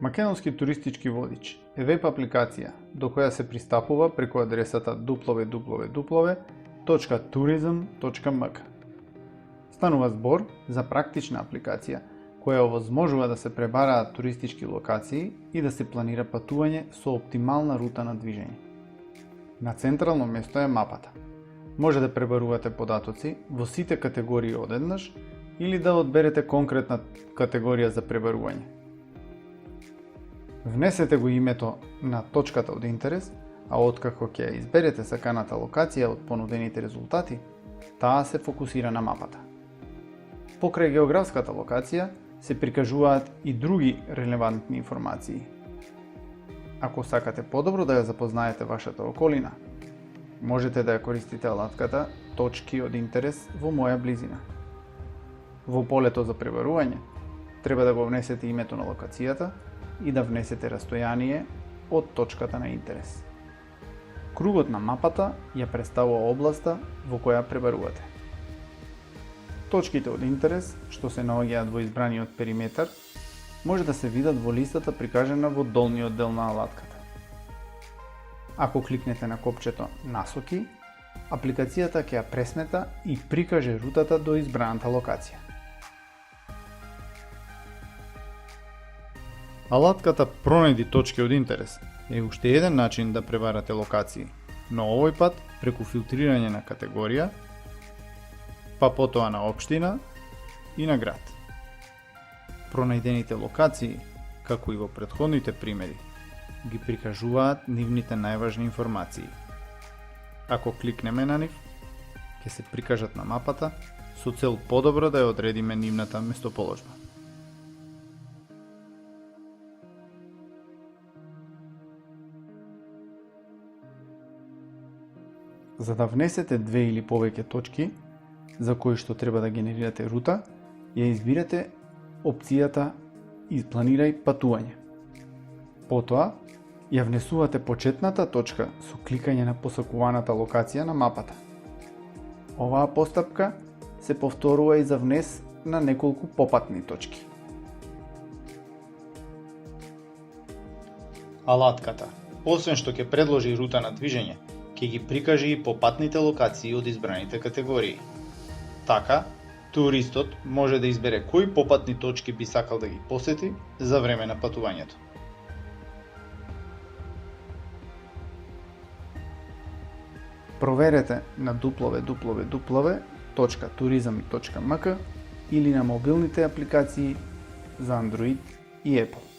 Македонски туристички водич е веб апликација до која се пристапува преку адресата www.tourism.mk. Станува збор за практична апликација која овозможува да се пребараат туристички локации и да се планира патување со оптимална рута на движење. На централно место е мапата. Може да пребарувате податоци во сите категории одеднаш или да одберете конкретна категорија за пребарување. Внесете го името на точката од интерес, а откако ќе изберете саканата локација од понудените резултати, таа се фокусира на мапата. Покрај географската локација се прикажуваат и други релевантни информации. Ако сакате подобро да ја запознаете вашата околина, можете да ја користите алатката Точки од интерес во моја близина. Во полето за пребарување, треба да го внесете името на локацијата и да внесете растојание од точката на интерес. Кругот на мапата ја представува областа во која пребарувате. Точките од интерес, што се наоѓаат во избраниот периметар, може да се видат во листата прикажана во долниот дел на алатката. Ако кликнете на копчето Насоки, апликацијата ќе ја пресмета и прикаже рутата до избраната локација. Алатката Пронајди точки од интерес е уште еден начин да пребарате локации, но овој пат преку филтрирање на категорија, па потоа на општина и на град. Пронајдените локации, како и во претходните примери, ги прикажуваат нивните најважни информации. Ако кликнеме на нив, ќе се прикажат на мапата со цел подобро да ја одредиме нивната местоположба. За да внесете две или повеќе точки за кои што треба да генерирате рута, ја избирате опцијата Планирај патување. Потоа, ја внесувате почетната точка со кликање на посакуваната локација на мапата. Оваа постапка се повторува и за внес на неколку попатни точки. Алатката, освен што ќе предложи рута на движење, ќе ги прикаже и попатните локации од избраните категории. Така, туристот може да избере кои попатни точки би сакал да ги посети за време на патувањето. Проверете на www.tourism.mk или на мобилните апликации за Android и Apple.